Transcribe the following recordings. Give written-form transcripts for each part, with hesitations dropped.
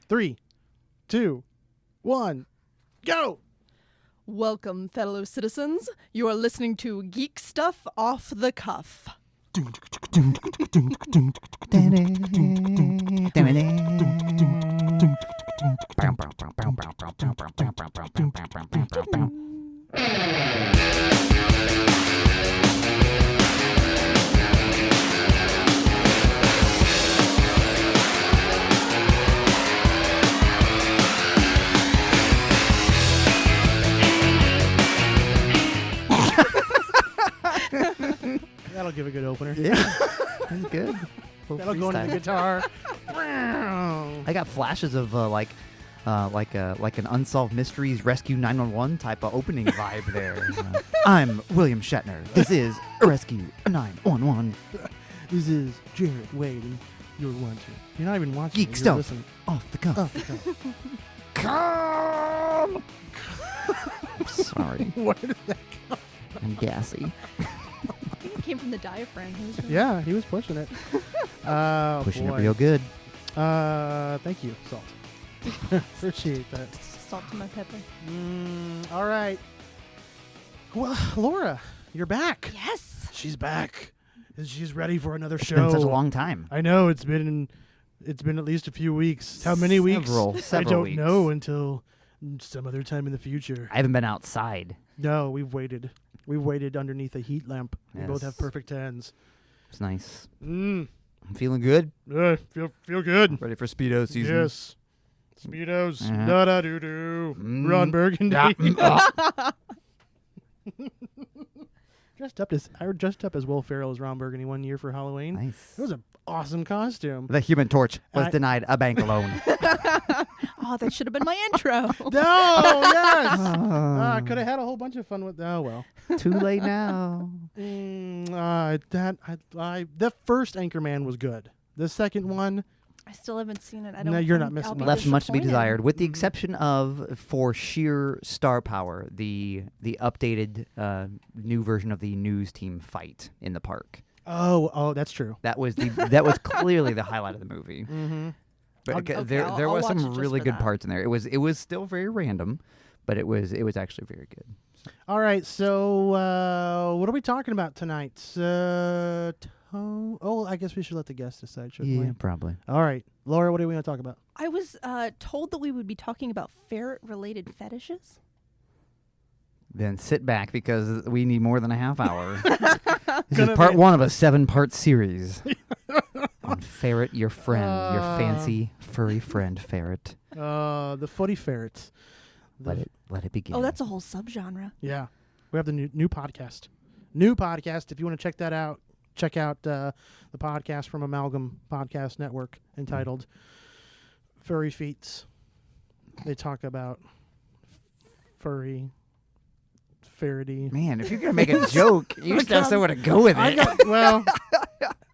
3, 2, 1, go! Welcome, fellow citizens. You are listening to Geek Stuff Off the Cuff. That'll give a good opener. Yeah, that's good. That'll go into the guitar. I got flashes of like an Unsolved Mysteries Rescue 911 type of opening vibe there. I'm William Shatner. This is Rescue 911. This is Jared Wade, and you're watching. You're not even watching. Geek you're stuff listening. off the cuff. Off the cuff. Come. Sorry, Where did that come? I'm gassy. I think it came from the diaphragm. Yeah, he was pushing it. Pushing boy. it real good. Thank you, Salt. Appreciate that. Salt to my pepper. All right. Well, Laura, you're back. Yes. She's back. She's ready for another It's show. been such a long time. I know it's been at least a few weeks. How many weeks? Several I don't weeks. know until some other time in the future. I haven't been outside. No, we've waited. We've waited underneath a heat lamp. We both have Yes. perfect tens. It's nice. I'm I'm feeling good. feel good. Ready for Speedo season. Yes. Speedos. Uh-huh. Da da doo doo. Mm. Ron Burgundy. Yeah. I dressed up as Will Ferrell as Ron Burgundy one year for Halloween. Nice. It was an awesome costume. The Human Torch was I- denied a bank loan. Oh, that should have been my intro. No, yes. Oh, Could have had a whole bunch of fun with. Oh well. too late now. The first Anchorman was good. The second one, I still haven't seen it. I No, don't. you're not think missing I'll be much. Left much to be disappointed. desired, with the Mhm. exception of, for sheer star power, the updated new version of the news team fight in the park. oh, that's true. That was clearly the highlight of the movie. Mm-hmm. But Okay, there I'll was watch it some just really for good that. parts in there. It was still very random, but it was actually very good. All right, so what are we talking about tonight? I guess we should let the guests decide, shouldn't we? probably. All right, Laura, what do we want to talk about? I was told that we would be talking about ferret-related fetishes. Then sit back because we need more than a half hour. This Gonna is part be- one of a 7-part series on Ferret, your friend, your fancy furry friend Ferret. The footy ferrets. Let it begin. Oh, that's a whole subgenre. Yeah, we have the new podcast. New podcast. If you want to check that out, check out the podcast from Amalgam Podcast Network entitled "Furry Feats." They talk about furry, ferrety. Man, if you're gonna make a joke, you should have somewhere to go with it. Well,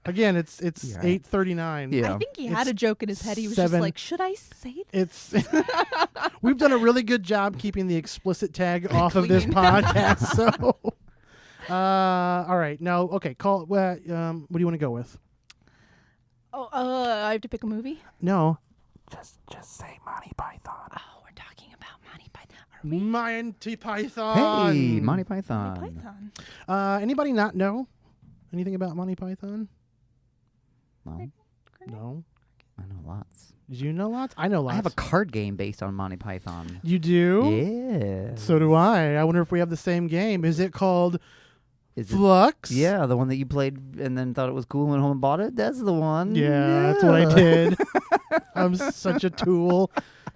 again, it's You're right. 8:39. Yeah. I think he had It's a joke in his head. He was 7 just like, should I say this? It's we've done a really good job keeping the explicit tag off of this Clean. podcast. So, all right, now, okay, call. What do you want to go with? Oh, I have to pick a movie? No, Just say Monty Python. Oh, we're talking about Monty Python. Are we? Monty Python. Hey, Monty Python. Monty Python. Anybody not know anything about Monty Python? Well, No. I know lots. Did you know lots? I know lots. I have a card game based on Monty Python. You do? Yeah. So do I. I wonder if we have the same game. Is it called Is it? Flux? Yeah, the one that you played and then thought it was cool and went home and bought it. That's the one. Yeah, that's what I did. I'm such a tool.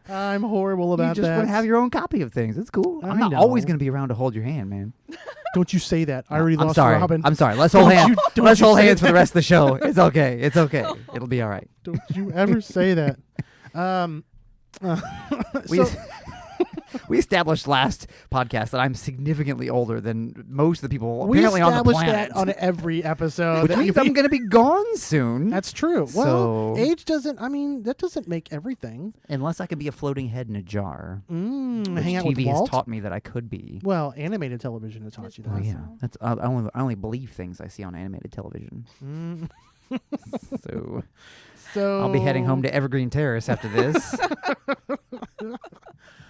I'm horrible You about just that. want to have your own copy of things. It's cool. I I'm not always know. going to be around to hold your hand, man. Don't you say that. I already I'm lost sorry. Robin. I'm sorry. Let's hold hands. don't Let's you hold say hands for the that. rest of the show. It's okay. It's okay. It'll be all right. Don't you ever say that. We, So, we established last podcast that I'm significantly older than most of the people we apparently on the established planet. that on every episode. which that means we- I'm going to be gone soon. That's true. Well, So- age doesn't. I mean, that doesn't make everything. Unless I can be a floating head in a jar. Hang Which out with TV has Walt. taught me that I could be. Well, animated television has taught you Oh that. yeah, So- that's I only believe things I see on animated television. Mm. So I'll be heading home to Evergreen Terrace after this.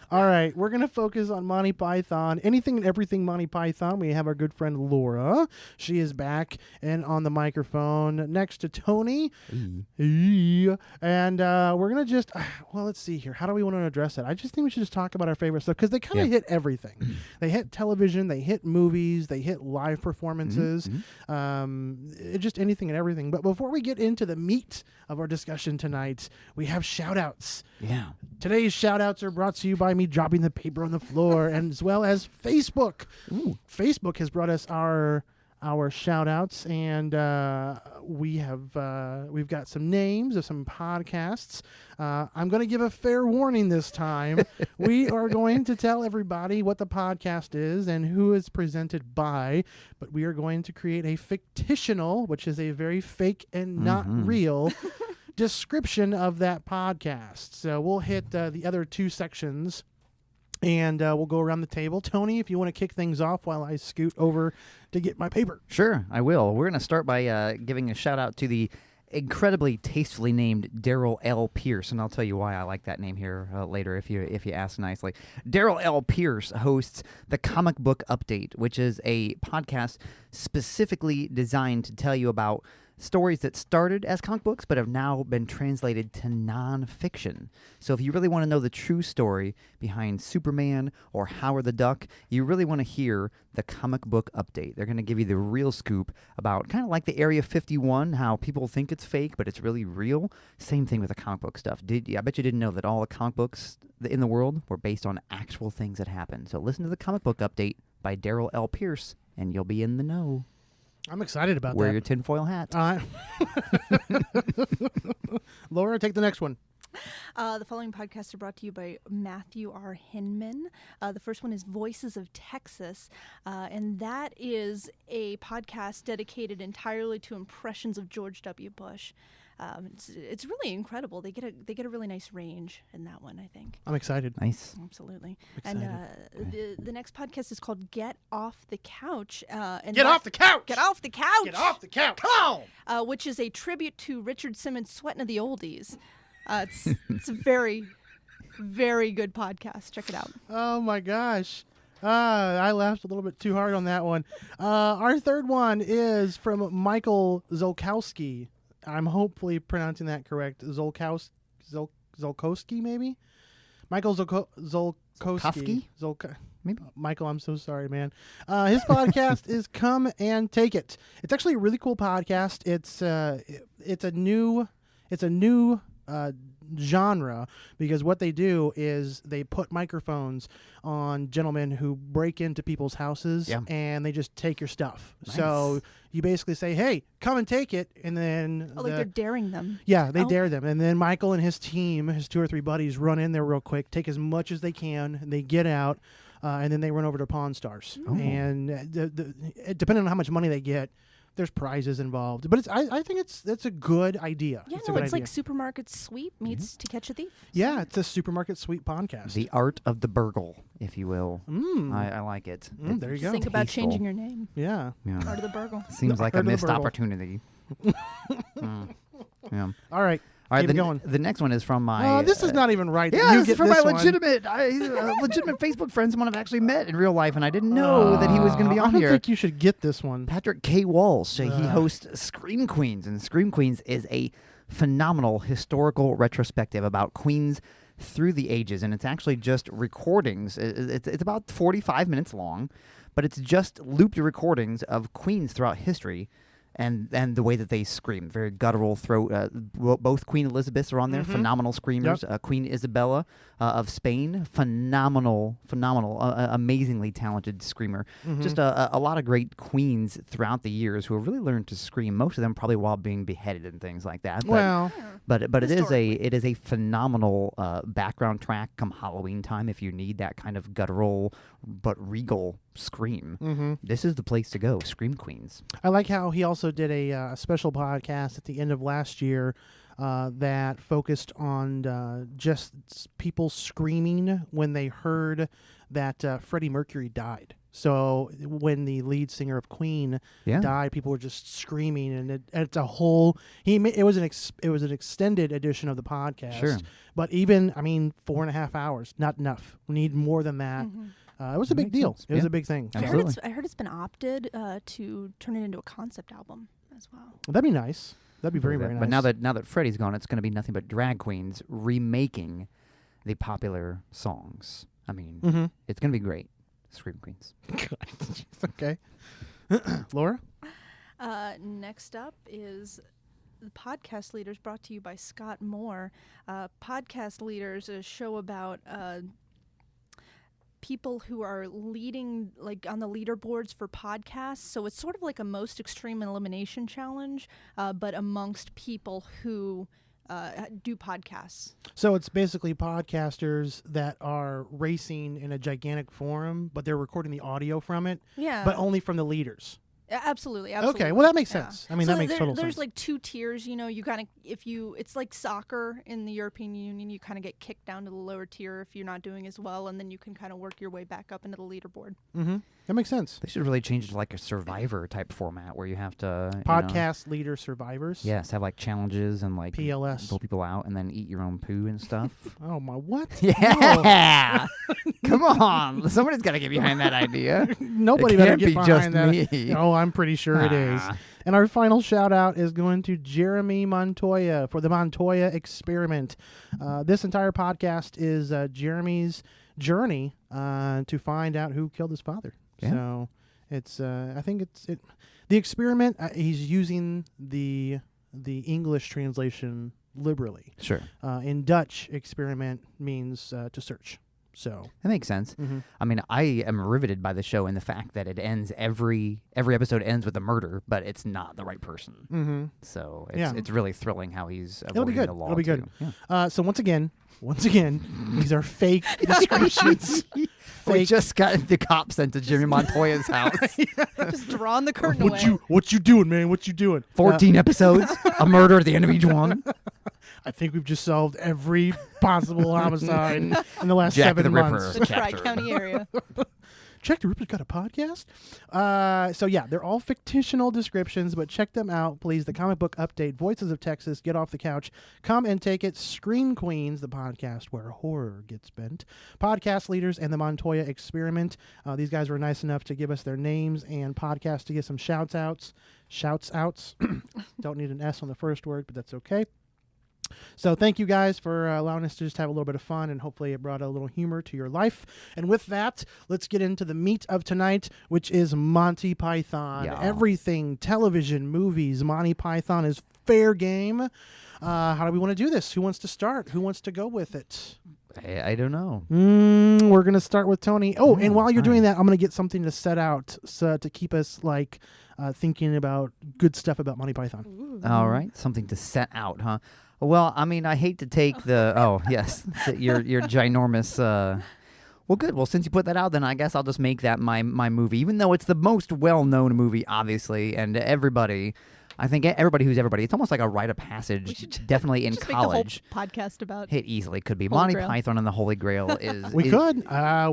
All right, we're going to focus on Monty Python. Anything and everything Monty Python. We have our good friend Laura. She is back and on the microphone next to Tony. And we're going to just, well, let's see here. How do we want to address it? I just think we should just talk about our favorite stuff because they kind of hit everything. They hit television, they hit movies, they hit live performances, just anything and everything. But before we get into the meat of our discussion tonight, we have shout-outs. Yeah. Today's shout-outs are brought to you by me dropping the paper on the floor, and as well as Facebook. Ooh. Facebook has brought us our shout-outs, and we've got some names of some podcasts. I'm going to give a fair warning this time. We are going to tell everybody what the podcast is and who is presented by, but we are going to create a fictional, which is a very fake and not real description of that podcast. So we'll hit the other two sections, and we'll go around the table. Tony, if you want to kick things off while I scoot over to get my paper. Sure, I will. We're going to start by giving a shout out to the incredibly tastefully named Darryl L. Pierce, and I'll tell you why I like that name here later if you ask nicely. Darryl L. Pierce hosts the Comic Book Update, which is a podcast specifically designed to tell you about stories that started as comic books but have now been translated to nonfiction. So if you really want to know the true story behind Superman or Howard the Duck, you really want to hear the Comic Book Update. They're going to give you the real scoop about kind of like the Area 51, how people think it's fake, but it's really real. Same thing with the comic book stuff. I bet you didn't know that all the comic books in the world were based on actual things that happened. So listen to the Comic Book Update by Darryl L. Pierce, and you'll be in the know. I'm excited about Wear that. your tinfoil hat. Laura, take the next one. The following podcasts are brought to you by Matthew R. Hinman. The first one is Voices of Texas, and that is a podcast dedicated entirely to impressions of George W. Bush. It's really incredible. They get a really nice range in that one, I think. I'm excited. Nice. Absolutely. Excited. And the next podcast is called Get Off the Couch. Get off the couch! Get off the couch! Get off the couch! Come on! Which is a tribute to Richard Simmons' Sweatin' of the Oldies. It's a very, very good podcast. Check it out. Oh, my gosh. I laughed a little bit too hard on that one. Our third one is from Michael Zolkoski. I'm hopefully pronouncing that correct. Zolkoski, maybe? Michael Zolkoski. Maybe. Michael, I'm so sorry, man. His podcast is Come and Take It. It's actually a really cool podcast. It's a new genre, because what they do is they put microphones on gentlemen who break into people's houses and they just take your stuff. Nice. So you basically say, hey, come and take it, and then like they're daring them. Yeah, they dare them, and then Michael and his team, his 2 or 3 buddies, run in there real quick, take as much as they can, and they get out, and then they run over to Pawn Stars. And depending on how much money they get, there's prizes involved, but I think it's a good idea. Yeah, it's like Supermarket Sweep meets To Catch a Thief. Yeah, it's a Supermarket Sweep podcast. The art of the burgle, if you will. I like it. There you go. Think about changing your name. Yeah. Art of the burgle. Seems like a missed opportunity. Yeah. All right. All right, keep going. The next one is from my... this is not even right. Yeah, this is from my legitimate Facebook friend, someone I've actually met in real life, and I didn't know that he was going to be on here. I don't think you should get this one. Patrick K. Walsh. He hosts Scream Queens, and Scream Queens is a phenomenal historical retrospective about queens through the ages, and it's actually just recordings. It's about 45 minutes long, but it's just looped recordings of queens throughout history. And the way that they scream, very guttural throat. Both Queen Elizabeths are on there, phenomenal screamers. Yep. Queen Isabella of Spain, phenomenal, amazingly talented screamer. Just a lot of great queens throughout the years who have really learned to scream. Most of them probably while being beheaded and things like that. But it is a phenomenal background track come Halloween time if you need that kind of guttural but regal scream. This is the place to go. Scream Queens. I like how he also did a special podcast at the end of last year that focused on just people screaming when they heard that Freddie Mercury died. So when the lead singer of Queen Yeah. died, people were just screaming, and it's a whole. It was an extended edition of the podcast. Sure. But even 4.5 hours, not enough. We need more than that. It was a big Makes deal. sense. It was Yeah. a big thing. So Absolutely. I heard it's been opted to turn it into a concept album as well. that'd be nice. That'd be very, very nice. But now that Freddie's gone, it's going to be nothing but drag queens remaking the popular songs. I mean, it's going to be great. Scream queens. Okay. Laura? Next up is the Podcast Leaders, brought to you by Scott Moore. Podcast Leaders, a show about people who are leading, like, on the leaderboards for podcasts. So it's sort of like a most extreme elimination challenge, but amongst people who do podcasts. So it's basically podcasters that are racing in a gigantic forum, but they're recording the audio from it, Yeah. but only from the leaders. Absolutely. Okay, well, that makes sense. I mean, So that makes total there's sense. like two tiers, you kind of, it's like soccer in the European Union, you kind of get kicked down to the lower tier if you're not doing as well, and then you can kind of work your way back up into the leaderboard. That makes sense. They should really change it to like a Survivor type format where you have to Podcast leader survivors. Yes, have like challenges and like PLS. pull people out and then eat your own poo and stuff. Oh my, what? Yeah, come on, somebody's got to get behind that idea. Nobody It better can't get be behind just that. me. Oh, I'm pretty sure it is. And our final shout out is going to Jeremy Montoya for the Montoya Experiment. This entire podcast is Jeremy's journey to find out who killed his father. Yeah. So it's I think the experiment. He's using the English translation liberally. Sure, In Dutch, experiment means to search. So that makes sense. I mean, I am riveted by the show and the fact that it ends every episode ends with a murder, but it's not the right person. So it's really thrilling how he's it'll be avoiding good. the law It'll be good. too. Yeah. So once again, these are fake descriptions. We just got the cops sent to Jimmy Montoya's house. Just drawing the curtain away. What you doing, man? What you doing? 14 episodes, a murder at the end of each one. I think we've just solved every possible homicide in the last Jack the 7 Ripper. months. The Tri-County area. Jack the Ripper's got a podcast? So yeah, they're all fictional descriptions, but check them out, please. The Comic Book Update, Voices of Texas, Get Off the Couch, Come and Take It, Scream Queens, the podcast where horror gets bent, Podcast Leaders, and the Montoya Experiment. These guys were nice enough to give us their names and podcasts to get some shouts-outs. Don't need an S on the first word, but that's okay. So thank you guys for allowing us to just have a little bit of fun, and hopefully it brought a little humor to your life. And with that, let's get into the meat of tonight, which is Monty Python. Yeah. Everything, television, movies, Monty Python is fair game. How do we want to do this? Who wants to start? Who wants to go with it? I don't know. We're going to start with Tony. Oh, and while you're doing fine. that, I'm going to get something to set out to keep us thinking about good stuff about Monty Python. All right, something to set out, huh? Well, I mean, I hate to take your ginormous. Well, good. Well, since you put that out, then I guess I'll just make that my movie, even though it's the most well-known movie, obviously, and everybody. I think everybody who's everybody. It's almost like a rite of passage, definitely in Just college. make the whole podcast about It easily could be. Holy Monty Grail. Python and the Holy Grail is. We could.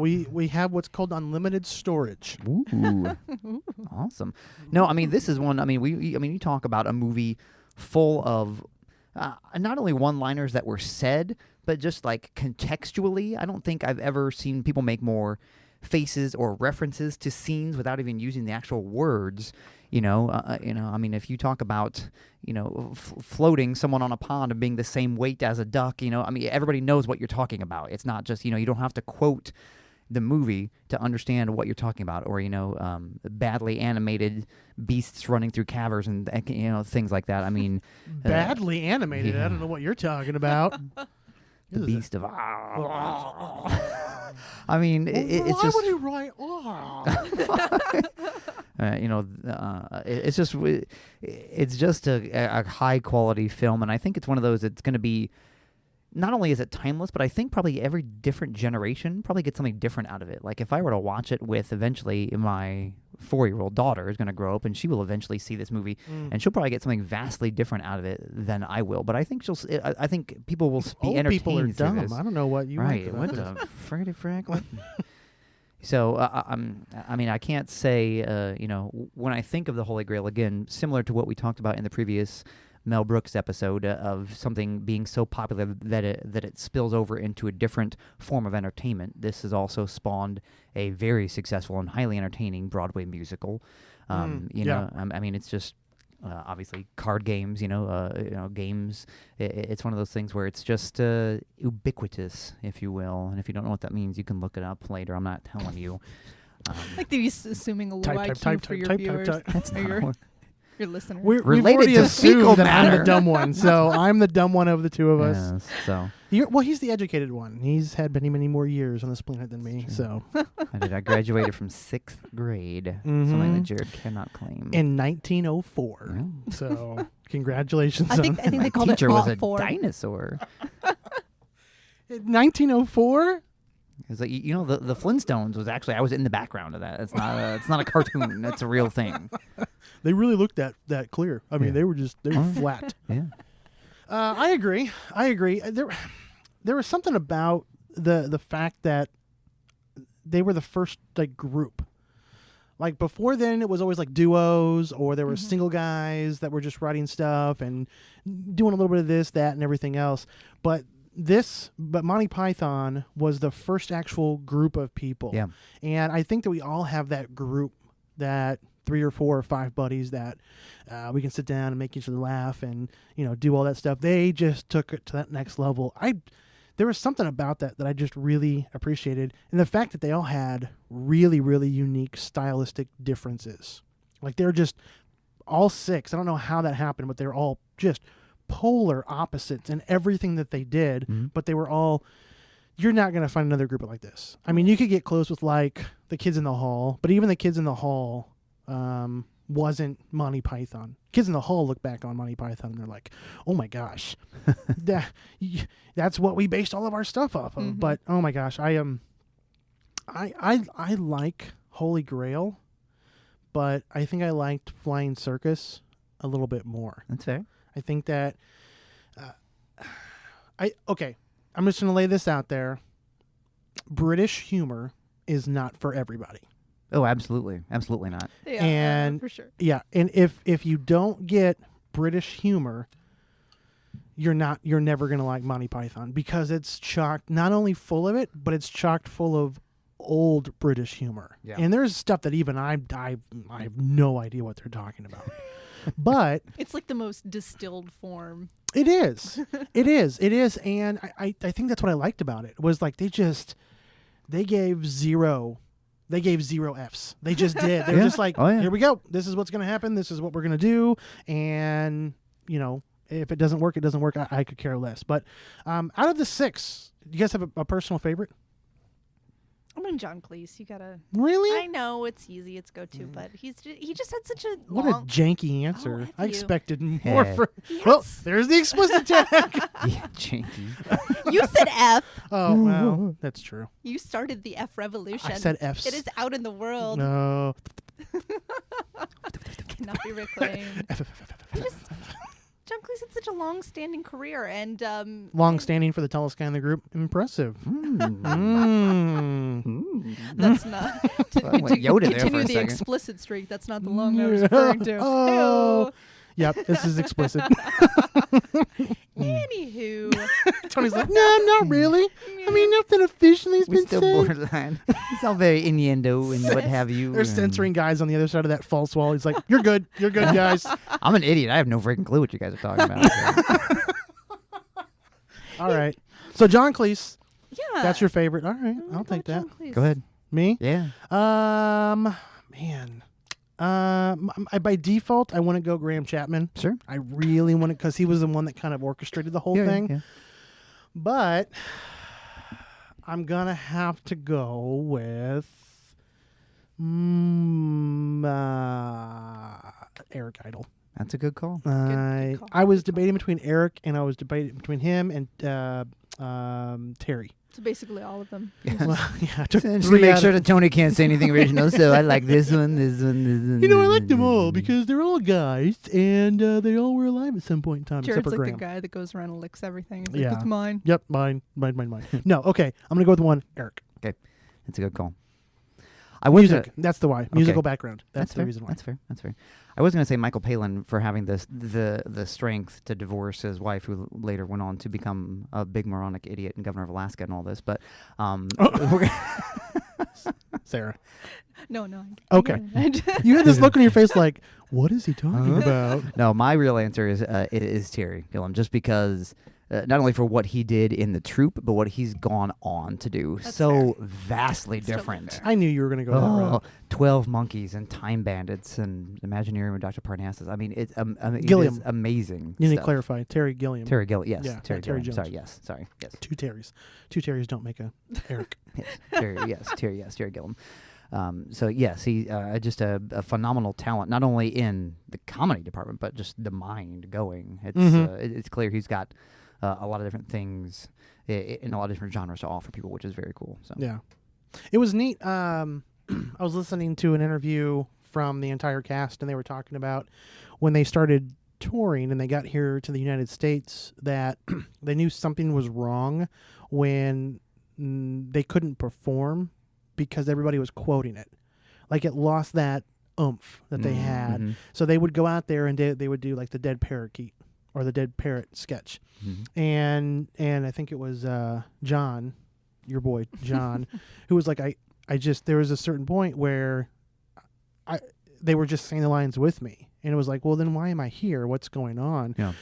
We have what's called unlimited storage. Ooh, awesome. No, I mean this is one. I mean you talk about a movie full of not only one-liners that were said, but just like contextually. I don't think I've ever seen people make more faces or references to scenes without even using the actual words. I mean, if you talk about, floating someone on a pond and being the same weight as a duck, I mean, everybody knows what you're talking about. It's not just, you don't have to quote the movie to understand what you're talking about, or, badly animated beasts running through caverns and, things like that. I mean, Badly animated. yeah. I don't know what you're talking about. the beast of I mean, it's Why just. would he write? It's just a high quality film, and I think it's one of those. It's going to be. Not only is it timeless, but I think probably every different generation probably gets something different out of it. Like if I were to watch it with eventually my 4-year-old daughter is going to grow up and she will eventually see this movie and she'll probably get something vastly different out of it than I will. But I think I think people will be Old entertained people are through dumb. this. I don't know what you Right? like What about the friggity frick? What? So, I mean, I can't say, when I think of the Holy Grail, again, similar to what we talked about in the previous Mel Brooks episode of something being so popular that it spills over into a different form of entertainment. This has also spawned a very successful and highly entertaining Broadway musical. I mean, it's just obviously card games. Games. It's one of those things where it's just ubiquitous, if you will. And if you don't know what that means, you can look it up later. I'm not telling you. Like they're assuming a low IQ for your viewers. That's not your listeners. We've Related already to assumed fecal that I'm matter. the dumb one, so I'm the dumb one of the two of us. Yes, so He's the educated one. He's had many more years on this planet than me. So I graduated from 6th grade, something that Jared cannot claim. In 1904. Yeah. So congratulations. I think they called it Teacher was a 04. dinosaur. 1904. It's like the Flintstones was actually I was in the background of that. It's not a cartoon. That's a real thing. They really looked that clear. I mean, they were flat. Yeah. I agree. There was something about the fact that they were the first group. Like before then, it was always like duos, or there were single guys that were just writing stuff and doing a little bit of this, that, and everything else. But Monty Python was the first actual group of people. Yeah. And I think that we all have that group, that 3 or 4 or 5 buddies that we can sit down and make each other laugh and, do all that stuff. They just took it to that next level. There was something about that I just really appreciated. And the fact that they all had really, really unique stylistic differences. Like they're just all 6. I don't know how that happened, but they're all just polar opposites in everything that they did, but they were all, you're not going to find another group like this. I mean, you could get close with like the Kids in the Hall, but even the Kids in the Hall wasn't Monty Python. Kids in the Hall look back on Monty Python and they're like, oh my gosh, that's what we based all of our stuff off of. But oh my gosh, I like Holy Grail, but I think I liked Flying Circus a little bit more. That's fair. I think that I'm just going to lay this out there. British humor is not for everybody. Oh, absolutely. Absolutely not. Yeah, and for sure. Yeah, and if you don't get British humor, you're never going to like Monty Python, because it's chocked not only full of it, but it's chocked full of old British humor. Yeah. And there's stuff that even I have no idea what they're talking about. But it's like the most distilled form. It is. It is. And I think that's what I liked about it, was like they gave zero Fs. They just did. They were just like, here we go. This is what's going to happen. This is what we're going to do. And, if it doesn't work, it doesn't work. I could care less. But out of the 6, do you guys have a personal favorite? I'm in John Cleese. You gotta. Really? I know it's easy. It's go-to, but he just had such a what long. a janky answer. I expected more Hey. from. Yes. Well, there's the explicit tag. Yeah, janky. You said F. Oh well, that's true. You started the F revolution. I said Fs. It is out in the world. No. Cannot be reclaimed. John Cleese had such a long-standing career, and Long-standing for the tallest guy in the group. Impressive. That's not Well, I went Yoda there for continue a the second. explicit streak. That's not the long I was referring to. Oh. Yep, this is explicit. Anywho, Tony's like, no, not really. I mean, nothing officially has We're been still said. borderline. It's all very innuendo and what have you. They're censoring guys on the other side of that false wall. He's like, you're good, guys. I'm an idiot. I have no freaking clue what you guys are talking about. All right. So John Cleese, yeah, that's your favorite. All right, I I'll take that. John Cleese. Go ahead. Me? Yeah. Man. By default, I want to go Graham Chapman. Sure. I really want to, because he was the one that kind of orchestrated the whole thing. Yeah. But I'm going to have to go with Eric Idle. That's a good call. Good call. I was debating between Eric, and I was debating between him and Terry. So basically, all of them. Well, yeah, I took Just to three make out sure of- that Tony can't say anything original, so I like this one, this one, this one. You know, I like them all because they're all guys, and they all were alive at some point in time, Jared's except for like Graham. the guy that goes around and licks everything. He's Yeah. like, it's mine. Yep, mine. No, okay. I'm going to go with one, Eric. That's a good call. I was Music. That's the why. Musical background. That's the fair. reason why. That's fair. That's fair. I was going to say Michael Palin for having the strength to divorce his wife, who later went on to become a big moronic idiot and governor of Alaska and all this. But Sarah. No. Okay. You had this look on your face like, what is he talking about? No, my real answer is it is Terry Gilliam, just because not only for what he did in the troupe, but what he's gone on to do. That's so vastly That's totally different. fair. I knew you were going to go that route. 12 Monkeys and Time Bandits and Imagineering with Dr. Parnassus. I mean, it's Gilliam. It is amazing. You need to stuff. clarify. Terry Gilliam. Terry Gilliam, yes. Yeah, Terry Terry Gilliam. Jones. Sorry, yes. Two Terrys don't make a Eric. Terry Gilliam. So yes, he just a phenomenal talent, not only in the comedy department, but just the mind going. It's clear he's got a lot of different things in a lot of different genres to offer people, which is very cool. So Yeah. It was neat. I was listening to an interview from the entire cast, and they were talking about when they started touring and they got here to the United States that they knew something was wrong when they couldn't perform because everybody was quoting it. Like it lost that oomph that they had. Mm-hmm. So they would go out there and they would do like the dead parakeet or the dead parrot sketch. Mm-hmm. And I think it was John, your boy John, who was like, I just, there was a certain point where they were just saying the lines with me. And it was like, well, then why am I here? What's going on? Yeah.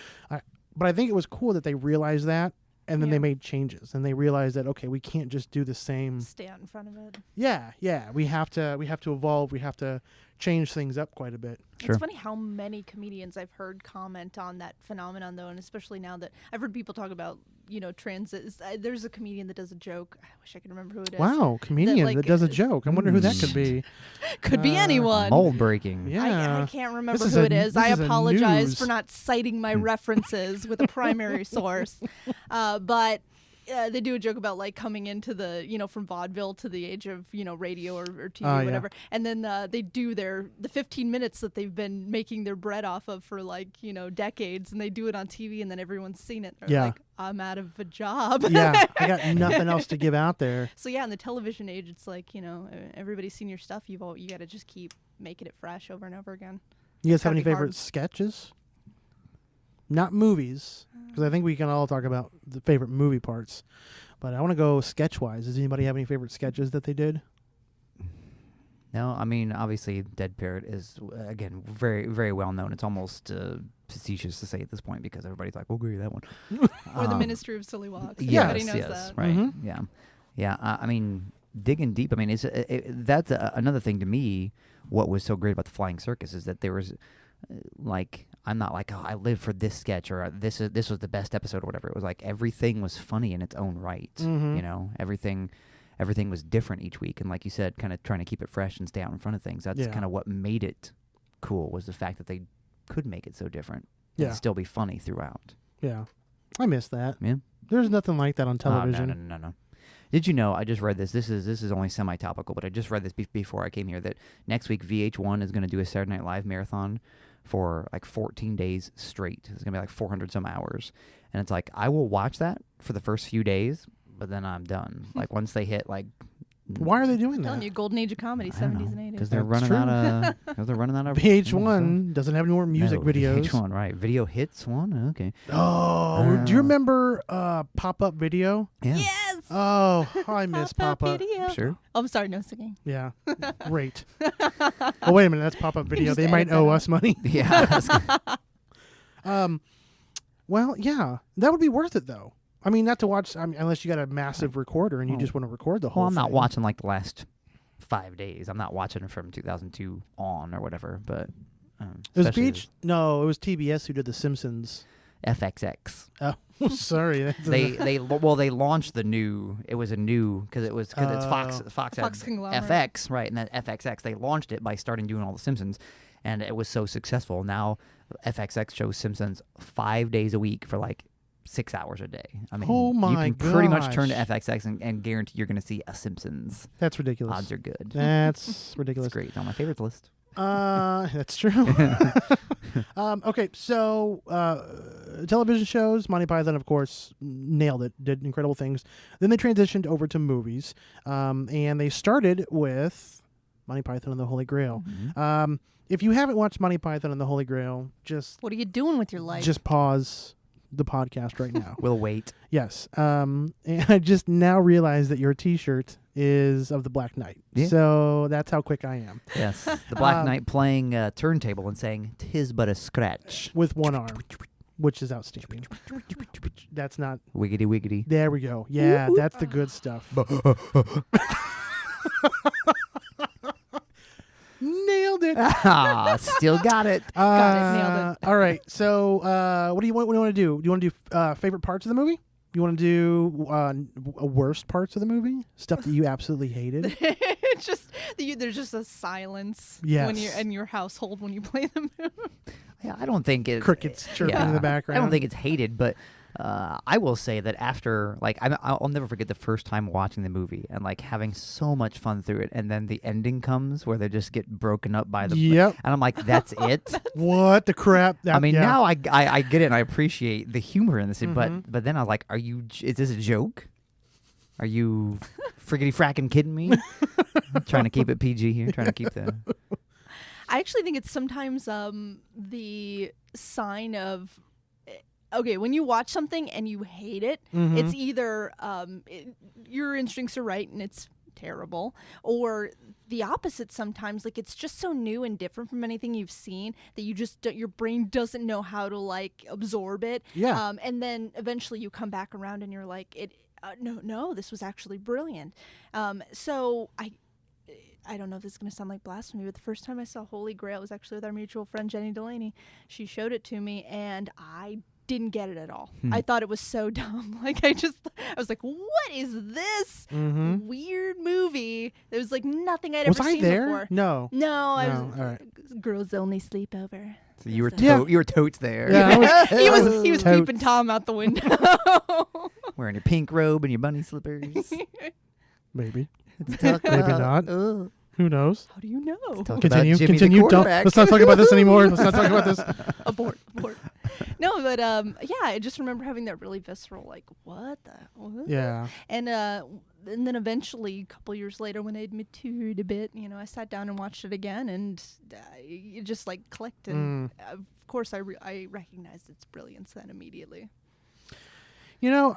But I think it was cool that they realized that. And then they made changes, and they realized that, okay, we can't just do the same. Stay out in front of it. Yeah. We have to evolve. We have to change things up quite a bit. Sure. It's funny how many comedians I've heard comment on that phenomenon, though, and especially now that I've heard people talk about, transit. There's a comedian that does a joke. I wish I could remember who it is. Wow, comedian that does a joke. I wonder who that could be. Could be anyone. Mold breaking. Yeah. I can't remember This who is it is. this I is a apologize news. for not citing my references with a primary source. But they do a joke about like coming into the, from vaudeville to the age of, radio or TV or whatever. Yeah. And then they do the 15 minutes that they've been making their bread off of for like, decades. And they do it on TV and then everyone's seen it. They're like, I'm out of a job. Yeah, I got nothing else to give out there. So yeah, in the television age, it's like, everybody's seen your stuff. You got to just keep making it fresh over and over again. You guys have any favorite sketches? Not movies, because I think we can all talk about the favorite movie parts. But I want to go sketch-wise. Does anybody have any favorite sketches that they did? No, I mean, obviously, Dead Parrot is, again, very, very well known. It's almost facetious to say at this point because everybody's like, okay, that one. Or the Ministry of Silly Walks. Yes, Everybody knows that. Right, Mm-hmm. yeah. Yeah, I mean, digging deep, I mean, that's another thing to me, what was so great about the Flying Circus is that there was, I'm not like, oh, I live for this sketch or this was the best episode or whatever. It was like everything was funny in its own right. Mm-hmm. Everything was different each week. And like you said, kind of trying to keep it fresh and stay out in front of things. That's kind of what made it cool was the fact that they could make it so different and still be funny throughout. Yeah. I miss that. Yeah. There's nothing like that on television. No. Did you know, I just read this. This is only semi-topical, but I just read this before I came here that next week VH1 is going to do a Saturday Night Live marathon for like 14 days straight. It's going to be like 400 some hours. And it's like, I will watch that for the first few days, but then I'm done. Like once they hit like... Why are they doing I'm that? telling you, golden age of comedy, 70s and 80s. Because they're running out of... VH1 doesn't have any more music videos. VH1, right. Video Hits one? Okay. Oh, do you remember Pop-Up Video? Yeah. Yes! Oh, I miss Pop-Up. Video. Sure. Oh, I'm sorry, no singing. Yeah, great. Oh, wait a minute, that's Pop-Up Video. They might owe us money. Yeah. Well, yeah, that would be worth it, though. I mean, not to watch, unless you got a massive recorder and you just want to record the whole thing. Well, I'm not watching like the last 5 days. I'm not watching from 2002 on or whatever, but... it was No, it was TBS who did The Simpsons. FXX. Oh, sorry. They launched the new. It was a new because it's Fox had conglomerate. FX, right, and then FXX. They launched it by starting doing all the Simpsons, and it was so successful. Now FXX shows Simpsons 5 days a week for like 6 hours a day. I mean, you can pretty much turn to FXX and guarantee you're going to see a Simpsons. That's ridiculous. Odds are good. That's ridiculous. It's great. It's on my favorites list. That's true. Okay, so television shows, Monty Python, of course, nailed it, did incredible things. Then they transitioned over to movies, and they started with Monty Python and the Holy Grail. Mhm. If you haven't watched Monty Python and the Holy Grail, just What are you doing with your life? just pause the podcast right now. We'll wait. Yes. And I just now realized that your T-shirt is of the Black Knight. Yeah. So that's how quick I am. Yes. The Black Knight playing a turntable and saying, "'Tis but a scratch." With one arm, which is outstanding. That's not... Wiggity wiggity. There we go. Yeah, that's the good stuff. Nailed it. Still got it. Nailed All right. So, what do you want to do? Do you want to do favorite parts of the movie? You want to do worst parts of the movie? Stuff that you absolutely hated? It's just there's just a silence when Yes. you're in your household when you play the movie. Yeah, I don't think it. Crickets chirping in the background. I don't think it's hated, but I will say that after, like, I'll never forget the first time watching the movie and like having so much fun through it, and then the ending comes where they just get broken up by the. Yep. And I'm like, that's it. What the crap? I mean, yeah. now I get it and I appreciate the humor in this, Mhm. but then I was like, is this a joke? Are you friggity fracking kidding me? Trying to keep it PG here, trying to keep the. I actually think it's sometimes the sign of okay, when you watch something and you hate it, Mhm. it's either your instincts are right and it's terrible, or the opposite sometimes. Like, it's just so new and different from anything you've seen that you just your brain doesn't know how to like absorb it. Yeah. And then eventually you come back around and you're like, no, this was actually brilliant. So I don't know if this is going to sound like blasphemy, but the first time I saw Holy Grail was actually with our mutual friend Jenny Delaney. She showed it to me, and I didn't get it at all. I thought it was so dumb. Like, I was like, what is this Mhm. weird movie? There was like nothing I'd Was ever I seen there? before. No. No, I No, was all right. girls only sleepover. So you were Yeah. you were totes there. Yeah, I was, He I was totes. peeping Tom out the window. Wearing your pink robe and your bunny slippers. Maybe. Let's talk Maybe about- not. Who knows? How do you know? talk Continue. about Jimmy the Continue. Don't. quarterback. Let's not talk about this anymore. Let's not talk about this. Abort. No, but yeah, I just remember having that really visceral, like, what? Yeah. And then eventually, a couple years later, when I'd matured a bit, I sat down and watched it again, and it just like clicked. And of course, I recognized its brilliance then immediately. I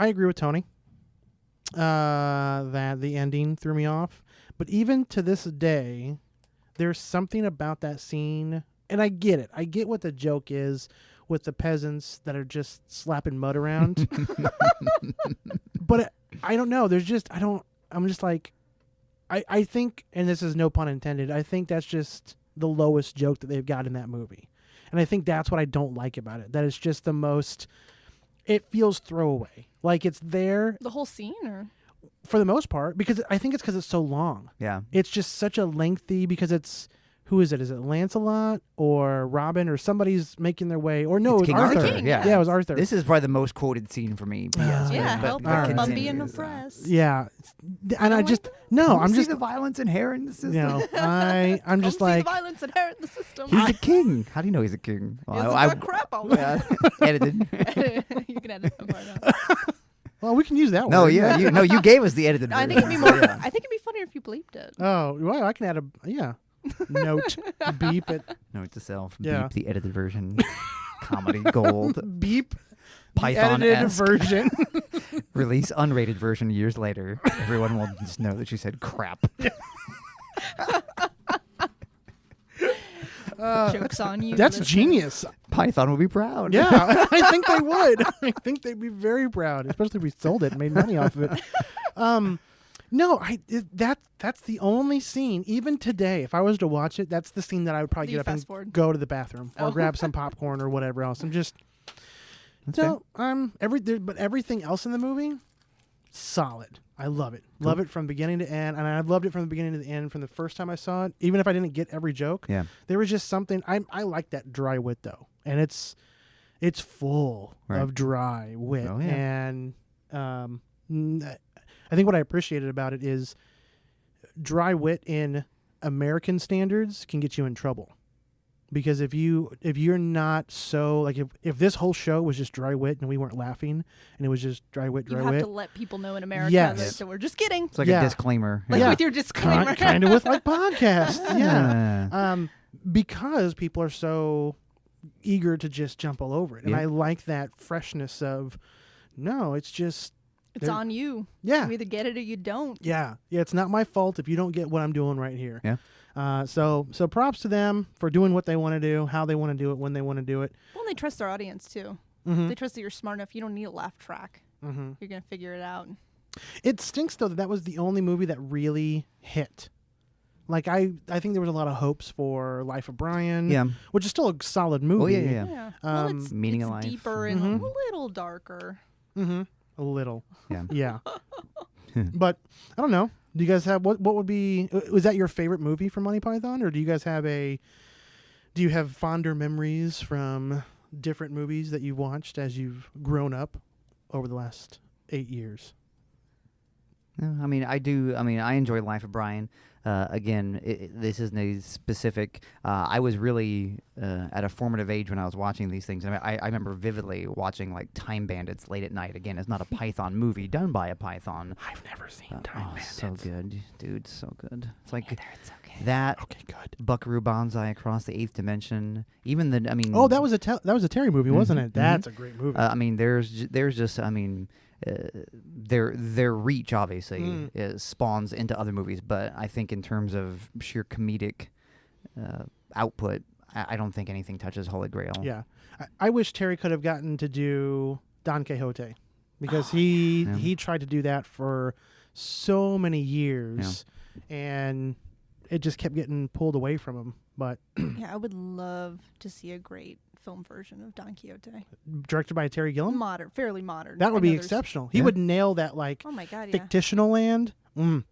agree with Tony. That the ending threw me off, but even to this day, there's something about that scene, and I get it. I get what the joke is with the peasants that are just slapping mud around. But I don't know. I'm just like, I think, and this is no pun intended, I think that's just the lowest joke that they've got in that movie. And I think that's what I don't like about it. That it's just the most, it feels throwaway. Like it's there The whole scene, or for the most part, because I think it's because it's so long. Yeah. It's just such a lengthy, because it's, who is it? Is it Lancelot or Robin or somebody's making their way? Or no, It's it was King Arthur. Arthur, King, yeah. Yeah, it was Arthur. This is probably the most quoted scene for me. Yeah, help but Bumby and the continues, press. Yeah. And I like just, that. no, I'm I'm just, the violence inherent in the system. I'm just Don't see like, the violence inherent in the system. He's a king. How do you know he's a king? He hasn't got crap on yeah, edited. You can edit that part out. well, we can use that one. No, yeah, you gave us the edited I version. think it'd be more. Yeah. I think it'd be funnier if you bleeped it. Oh, well, I can add note, beep it, Note to self. Yeah. Beep the edited version. Comedy gold. beep, Python edited version. Release unrated version years later. Everyone will just know that she said crap. Joke's on you. That's listener. genius. Python will be proud. Yeah, I think they would. I think they'd be very proud, especially if we sold it and made money off of it. No, that's the only scene. Even today, if I was to watch it, that's the scene that I would probably Do you get up and fast forward? go to the bathroom or Oh. grab some popcorn or whatever else. I'm just That's no. But everything else in the movie, solid. I love it. Cool. Love it from beginning to end, and I loved it from the beginning to the end. From the first time I saw it, even if I didn't get every joke, Yeah. there was just something. I like that dry wit though, and it's full Right. of dry wit, Oh, yeah. and I think what I appreciated about it is dry wit in American standards can get you in trouble. Because if you're not so like if this whole show was just dry wit and we weren't laughing and it was just dry wit, You have to let people know in America Yes. that we're just kidding. It's like a disclaimer. Like Yeah. with your disclaimer. kind of with like podcasts, yeah. Because people are so eager to just jump all over it, and Yeah. I like that freshness of no, it's just It's on you. yeah, You either get it or you don't. yeah. It's not my fault if you don't get what I'm doing right here. Yeah. So props to them for doing what they want to do, how they want to do it, when they want to do it. Well, and they trust their audience too. Mm-hmm. They trust that you're smart enough. You don't need a laugh track. Mm-hmm. You're gonna figure it out. It stinks though that was the only movie that really hit. Like I think there was a lot of hopes for Life of Brian, Yeah. which is still a solid movie. Oh, yeah. Yeah. Well, it's Meaning of Life. deeper and Mhm. a little darker. Mm-hmm. A little. Yeah. Yeah. But I don't know. Do you guys have what would be? Was that your favorite movie from Monty Python, or do you guys have Do you have fonder memories from different movies that you've watched as you've grown up over the last 8 years? No, I mean, I do. I mean, I enjoy Life of Brian. Again, this isn't a specific. I was really at a formative age when I was watching these things. I remember vividly watching like Time Bandits late at night. Again, it's not a Python movie done by a Python. I've never seen Time Bandits. So good, dude, so good. It's like It's okay. that. Okay, good. Buckaroo Banzai Across the Eighth Dimension. Even the, I mean. Oh, that was a Terry movie, wasn't it? Mhm. That's a great movie. I mean, there's just, I mean, their reach obviously spawns into other movies, but I think in terms of sheer comedic output, I don't think anything touches Holy Grail. Yeah, I wish Terry could have gotten to do Don Quixote because he tried to do that for so many years, and it just kept getting pulled away from him. But Yeah, I would love to see a great film version of Don Quixote. directed by Terry Gilliam, Fairly modern. that would I be know there's- exceptional. He would nail that like Oh my god, yeah. fictional land. Oh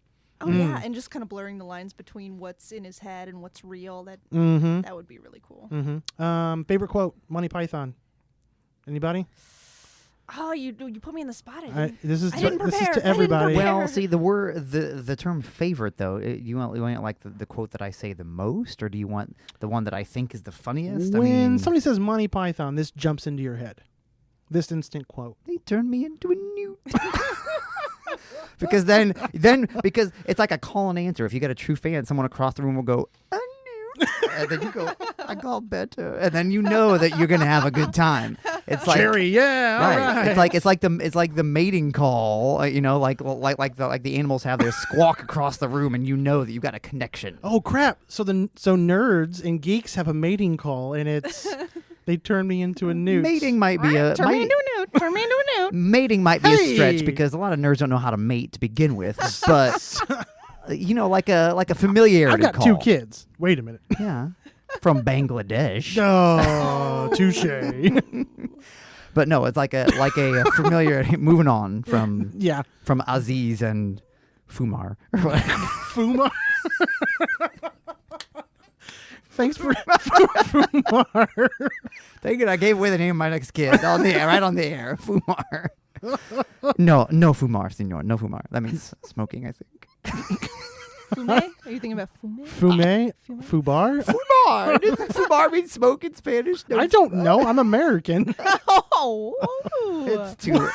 yeah, and just kind of blurring the lines between what's in his head and what's real. Mm-hmm. That would be really cool. Mm-hmm. Favorite quote, Monty Python. Anybody? Oh, you put me in the spot. This is I didn't this is prepare. I to didn't everybody. prepare. Well, see, the term favorite though, you want like the quote that I say the most, or do you want the one that I think is the funniest? When I mean, somebody says Monty Python, this jumps into your head. This instant quote. they turned me into a newt. Because because it's like a call and answer. If you get a true fan, someone across the room will go, a newt. And then you go, I call better. And then you know that you're gonna have a good time. It's like Jerry, yeah, all right. It's like the mating call, like the animals have their squawk across the room, and you know that you got a connection. Oh crap! So nerds and geeks have a mating call, and it's they turn me into a newt. Mating might be a Turn me into a newt. Turn me into a newt. mating might be a stretch Hey! because a lot of nerds don't know how to mate to begin with, but like a familiarity I've got call. 2 kids. Wait a minute. Yeah, from Bangladesh. Oh, touche. But no, it's like a familiar. Moving on from Yeah, from Aziz and Fumar. Fumar. Thanks for Fumar. Thank you. I gave away the name of my next kid on the air, right on the air. Fumar. No Fumar, senor. No Fumar. That means smoking, I think. Fume? Are you thinking about fume? Fume? Fubar? Fumar. Doesn't Fumar mean smoke in Spanish? No, I don't know. I'm American. Oh, It's too.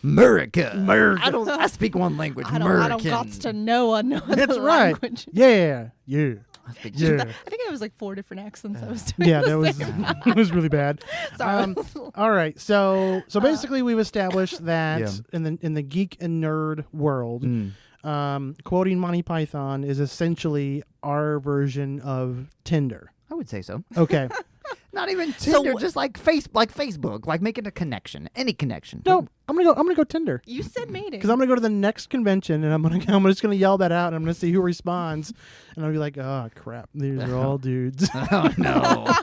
America. I speak one language. I American. don't got to know another That's right. language. Yeah. I speak Yeah. I think it was like 4 different accents I was doing. Yeah, the that was same. it was really bad. Sorry. All right, so basically we've established that Yeah. in the geek and nerd world, quoting Monty Python is essentially our version of Tinder. I would say so. Okay. Not even Tinder, just like Facebook, like making a connection, any connection. No, I'm gonna go Tinder You said mating. because I'm gonna go to the next convention and I'm just gonna yell that out and I'm gonna see who responds and I'll be like, oh crap, these are all dudes. Oh no.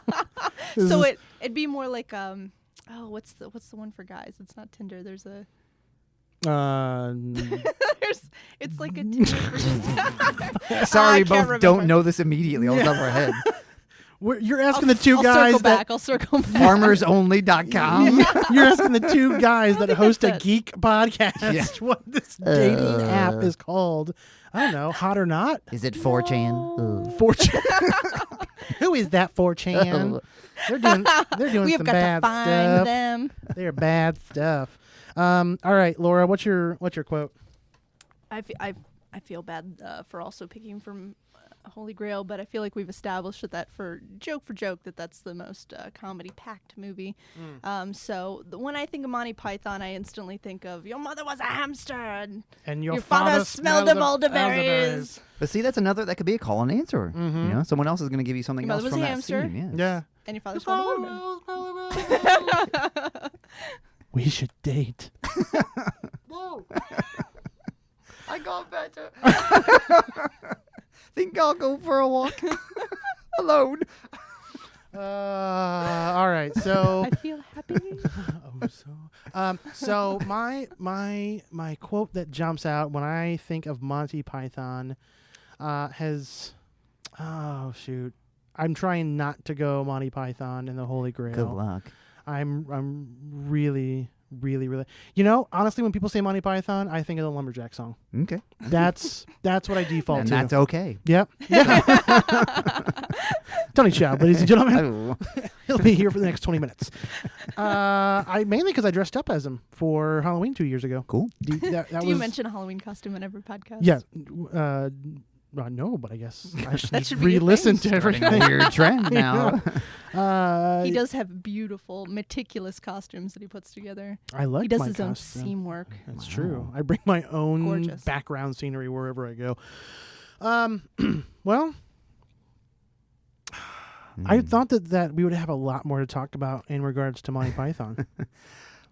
So it'd be more like what's the one for guys? It's not Tinder. There's a it's like a Tinder for Sorry, I we can't both don't remember. know this immediately off the top of our head. You're asking the two guys that I'll circle back. FarmersOnly.com. you're asking the two guys that host a that's it. Geek podcast Yeah. what this dating app is called. I don't know, Hot or Not? Is it 4chan? Ugh. 4chan. Who is that 4chan? They're doing We have some got bad to find stuff. them. They're bad stuff. All right, Laura, what's your quote? I feel bad for also picking from Holy Grail, but I feel like we've established that for joke that's the most comedy-packed movie. So when I think of Monty Python, I instantly think of your mother was a hamster and your father smelled of elderberries. But see, that's another, that could be a call and answer. Mhm. You know, someone else is going to give you something Your else mother from was a that hamster? scene. Yeah. And your father smelled of elderberries. We should date. Whoa. I got better. Think I'll go for a walk alone. All right, so I feel happy. so my quote that jumps out when I think of Monty Python has I'm trying not to go Monty Python and the Holy Grail. Good luck. I'm really, you know, honestly, when people say Monty Python, I think of the Lumberjack song. Okay. That's what I default And to. that's okay. Yep. Tony Schaab, ladies and gentlemen. Oh. He'll be here for the next 20 minutes. I mainly because I dressed up as him for Halloween 2 years ago. Cool. Do you mention a Halloween costume in every podcast? Yeah. No, but I guess I should That just should be a re-listen thing. to Starting everything. a weird trend now. He does have beautiful, meticulous costumes that he puts together. I like He does my his own costume. seam work. That's Wow. true. I bring my own Gorgeous. background scenery wherever I go. Well, I thought that we would have a lot more to talk about in regards to Monty Python.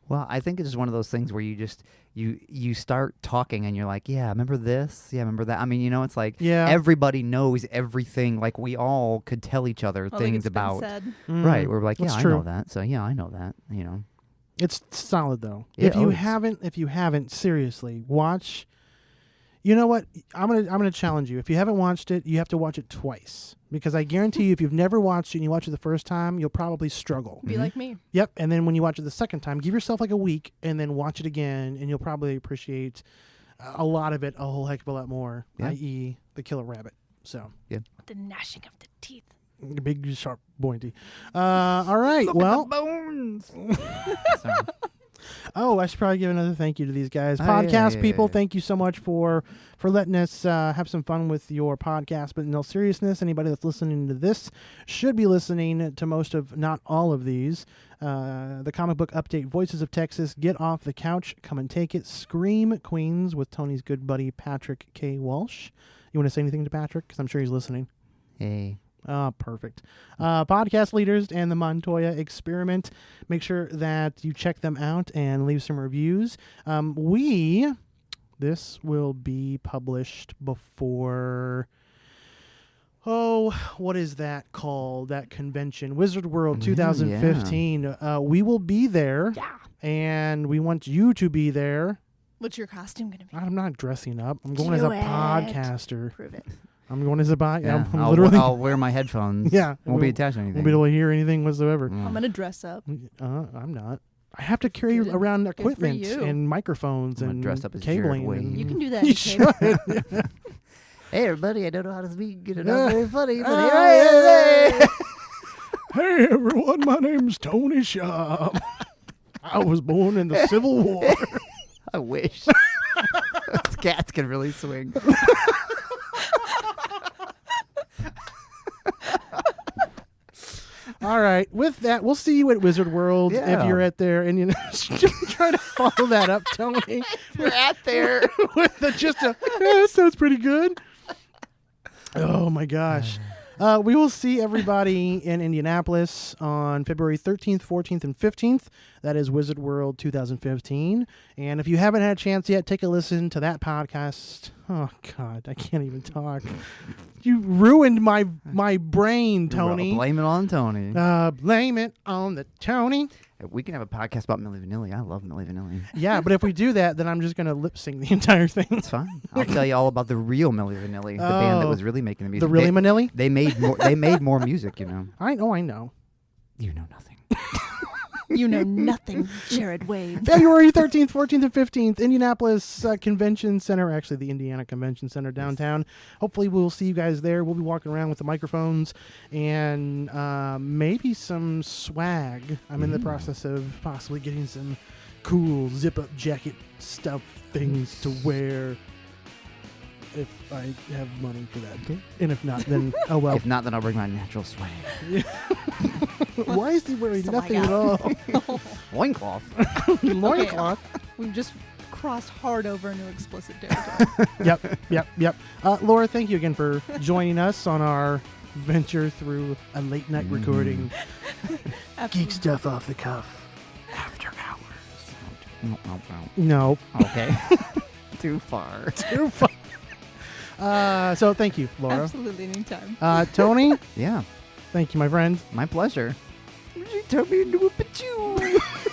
Well, I think it's just one of those things where you just you start talking and you're like, yeah, remember this? Yeah, remember that? I mean, you know, it's like Yeah. everybody knows everything. Like we all could tell each other Well, like things it's been about. said. Right. We're like, yeah, That's I true. know that. So yeah, I know that. You know. It's solid though. Yeah, if you it's- haven't, seriously, watch. You know what? I'm gonna challenge you. If you haven't watched it, you have to watch it twice. Because I guarantee you, if you've never watched it and you watch it the first time, you'll probably struggle. Be like me. Yep. And then when you watch it the second time, give yourself like a week and then watch it again, and you'll probably appreciate a lot of it a whole heck of a lot more, Yeah. i.e. the killer rabbit. So, The gnashing of the teeth. big, sharp, pointy. All right. Look well, at the bones. Sorry. I should probably give another thank you to these guys. Oh, Podcast yeah. people, thank you so much for letting us have some fun with your podcast. But in all seriousness, anybody that's listening to this should be listening to most of, not all of these. The comic book update, Voices of Texas, Get Off the Couch, Come and Take It, Scream Queens with Tony's good buddy Patrick K. Walsh. You want to say anything to Patrick? Because I'm sure he's listening. Hey. Perfect. Podcast Leaders and the Montoya Experiment. Make sure that you check them out and leave some reviews. This will be published before, what is that called? That convention, Wizard World 2015. We will be there. Yeah. And we want you to be there. What's your costume going to be? I'm not dressing up. I'm going as a Do it. podcaster. Prove it. I'm going as a Yeah, I'm I'll, literally I'll wear my headphones. Yeah. Won't be attached to anything. won't be able to hear anything whatsoever. I'm going to dress up. I'm not. I have to carry Good. around Good for equipment you. and microphones I'm gonna and dress up as cabling. Jared Wade. and- You can do that. You in cable. should. Hey, everybody, I don't know how to speak. It's Yeah. not very funny, but Oh, here I am. Hey everyone, my name's Tony Schaab. I was born in the Civil War. I wish. Those cats can really swing. All right, with that, we'll see you at Wizard World if Yeah. you're at there, and try to follow that up, Tony. We're at there. With that sounds pretty good. Oh my gosh. We will see everybody in Indianapolis on February 13th, 14th, and 15th. That is Wizard World 2015. And if you haven't had a chance yet, take a listen to that podcast. Oh, God, I can't even talk. You ruined my brain, Tony. Blame it on Tony. Blame it on the Tony. We can have a podcast about Milli Vanilli. I love Milli Vanilli. Yeah, but if we do that, then I'm just going to lip sync the entire thing. It's fine. I'll tell you all about the real Milli Vanilli, the band that was really making the music. The really Manilli? They made more. They made more music. You know. I know. You know nothing. You know nothing, Jared Wade. February 13th, 14th, and 15th, Indianapolis Convention Center, actually the Indiana Convention Center downtown. Hopefully we'll see you guys there. We'll be walking around with the microphones and maybe some swag. I'm in the process of possibly getting some cool zip-up jacket stuff things to wear if I have money for that. Okay. And if not, then oh well. If not, then I'll bring my natural swag. Why is he wearing So nothing I at all? Loincloth. Loincloth. We've just crossed hard over into explicit territory. Yep. Laura, thank you again for joining us on our venture through a late night recording. Geek stuff off the cuff. After hours. No. Okay. Too far. Too far. So thank you, Laura. Absolutely, anytime. Tony, Yeah. thank you, my friend. My pleasure. You turned me into a pachoo.